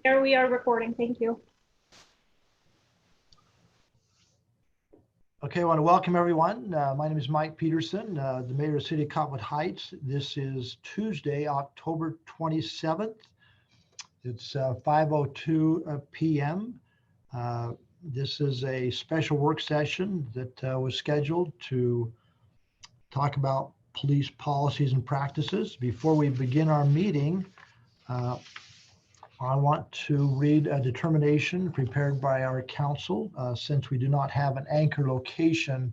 There we are recording. Thank you. Okay, I want to welcome everyone. My name is Mike Peterson, the mayor of the city of Cottonwood Heights. This is Tuesday, October 27th. It's 5:02 p.m. This is a special work session that was scheduled to talk about police policies and practices. Before we begin our meeting, I want to read a determination prepared by our council since we do not have an anchor location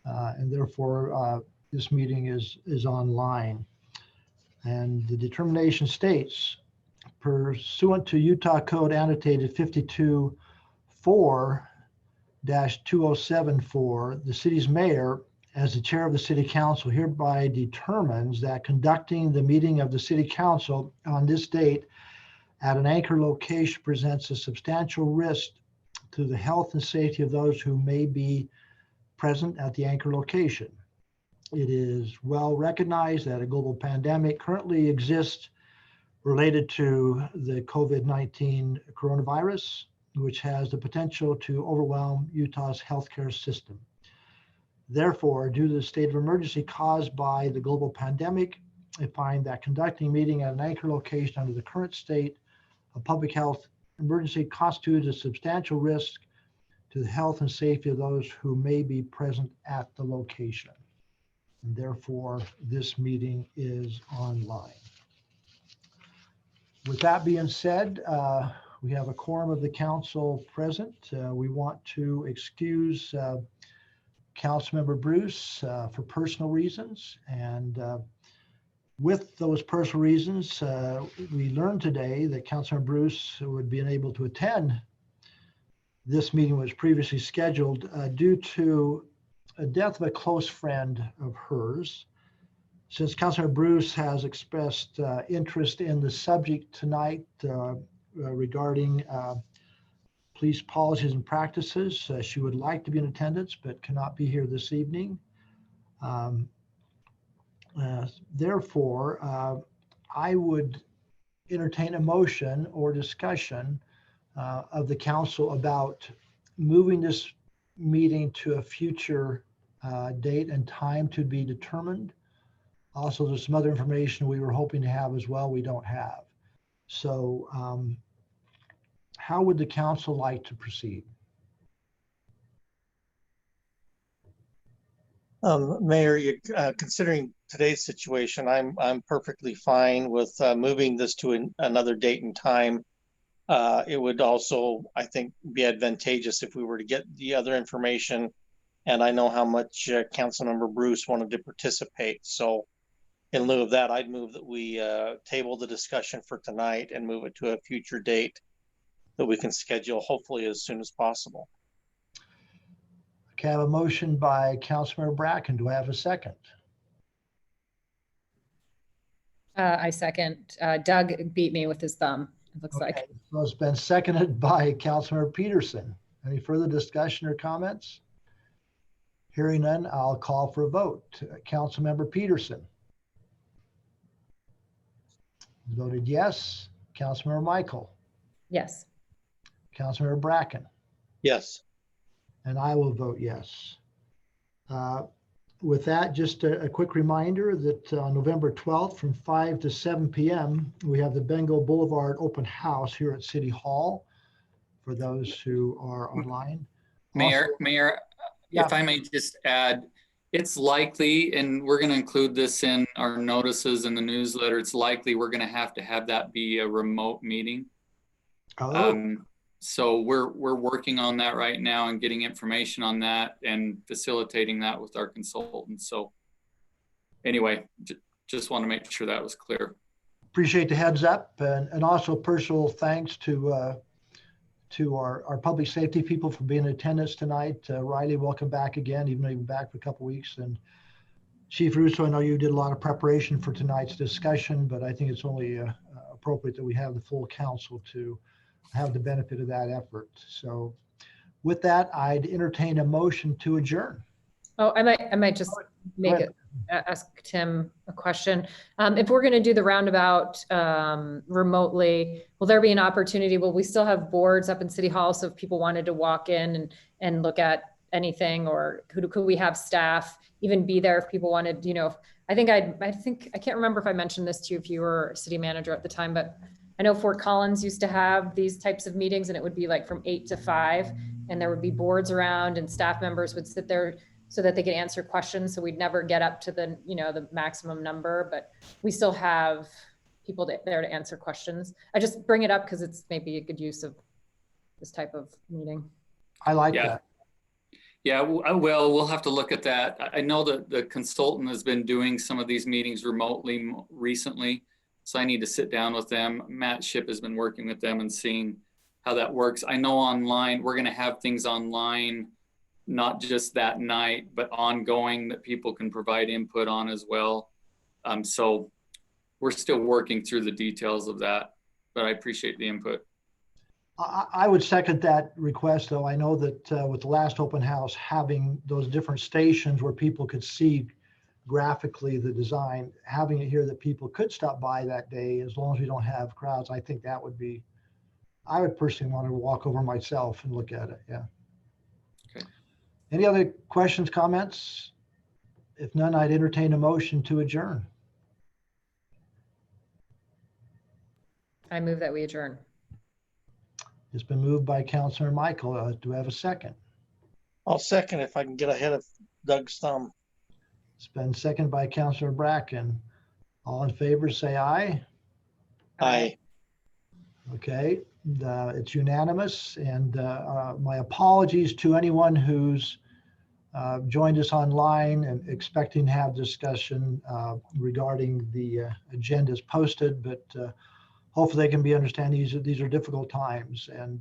and therefore this meeting is online. And the determination states, pursuant to Utah Code annotated 52-4-2074, the city's mayor, as the chair of the city council, hereby determines that conducting the meeting of the city council on this date at an anchor location presents a substantial risk to the health and safety of those who may be present at the anchor location. It is well recognized that a global pandemic currently exists related to the COVID-19 coronavirus, which has the potential to overwhelm Utah's healthcare system. Therefore, due to the state of emergency caused by the global pandemic, I find that conducting a meeting at an anchor location under the current state of public health emergency constitutes a substantial risk to the health and safety of those who may be present at the location. And therefore, this meeting is online. With that being said, we have a quorum of the council present. We want to excuse Councilmember Bruce for personal reasons. And with those personal reasons, we learned today that Councilmember Bruce would be unable to attend this meeting was previously scheduled due to a death of a close friend of hers. Since Councilmember Bruce has expressed interest in the subject tonight regarding police policies and practices, she would like to be in attendance but cannot be here this evening. Therefore, I would entertain a motion or discussion of the council about moving this meeting to a future date and time to be determined. Also, there's some other information we were hoping to have as well we don't have. So how would the council like to proceed? Mayor, considering today's situation, I'm perfectly fine with moving this to another date and time. It would also, I think, be advantageous if we were to get the other information. And I know how much Councilmember Bruce wanted to participate. So in lieu of that, I'd move that we table the discussion for tonight and move it to a future date that we can schedule, hopefully as soon as possible. Okay, I have a motion by Councilmember Bracken. Do I have a second? I second. Doug beat me with his thumb, it looks like. So it's been seconded by Councilmember Peterson. Any further discussion or comments? Hearing none, I'll call for a vote. Councilmember Peterson. Voted yes. Councilmember Mikell. Yes. Councilmember Bracken. Yes. And I will vote yes. With that, just a quick reminder that on November 12th from 5 to 7 p.m., we have the Bengal Boulevard open house here at City Hall for those who are online. Mayor, yeah. If I may just add, it's likely, and we're going to include this in our notices in the newsletter, it's likely we're going to have that be a remote meeting. Oh. So we're working on that right now and getting information on that and facilitating that with our consultants. So anyway, just want to make sure that was clear. Appreciate the heads up, and also personal thanks to our public safety people for being in attendance tonight. Riley, welcome back again, even though you've been back for a couple of weeks. And Chief Russo, I know you did a lot of preparation for tonight's discussion, but I think it's only appropriate that we have the full council to have the benefit of that effort. So with that, I'd entertain a motion to adjourn. Oh, I might just make ask Tim a question. If we're going to do the roundabout remotely, will there be an opportunity? Will we still have boards up in City Hall? So if people wanted to walk in and look at anything, or could we have staff even be there if people wanted, I can't remember if I mentioned this to you if you were city manager at the time, but I know Fort Collins used to have these types of meetings, and it would be like from 8 to 5, and there would be boards around and staff members would sit there so that they could answer questions. So we'd never get up to the maximum number, but we still have people there to answer questions. I just bring it up because it's maybe a good use of this type of meeting. I like Yeah. that. Yeah, well, we'll have to look at that. I know that the consultant has been doing some of these meetings remotely recently, so I need to sit down with them. Matt Shipp has been working with them and seeing how that works. I know online, we're going to have things online, not just that night, but ongoing that people can provide input on as well. So we're still working through the details of that, but I appreciate the input. I would second that request, though. I know that with the last open house, having those different stations where people could see graphically the design, having it here that people could stop by that day, as long as we don't have crowds, I think that would be, I would personally want to walk over myself and look at it. Yeah. Okay. Any other questions, comments? If none, I'd entertain a motion to adjourn. I move that we adjourn. It's been moved by Councilor Mikell. Do we have a second? I'll second if I can get ahead of Doug's thumb. It's been seconded by Councilor Bracken. All in favor, say aye. Aye. Okay, it's unanimous, and my apologies to anyone who's joined us online and expecting to have discussion regarding the agendas posted, but hopefully they can be understanding. These are difficult times, and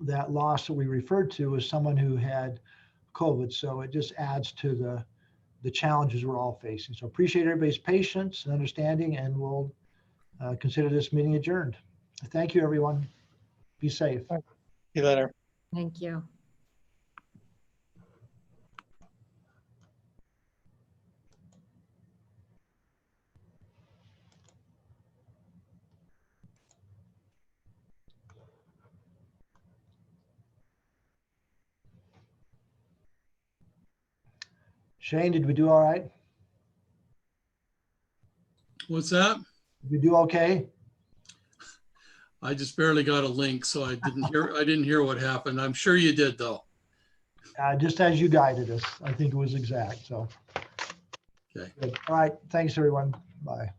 that loss that we referred to is someone who had COVID, so it just adds to the challenges we're all facing. So appreciate everybody's patience and understanding, and we'll consider this meeting adjourned. Thank you, everyone. Be safe. See you later. Thank you. Shane, did we do all right? What's that? Did we do okay? I just barely got a link, so I didn't hear what happened. I'm sure you did, though. Just as you guided us. I think it was exact, so. Okay. Good. All right, thanks, everyone. Bye.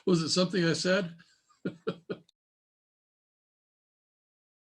Was it something I said?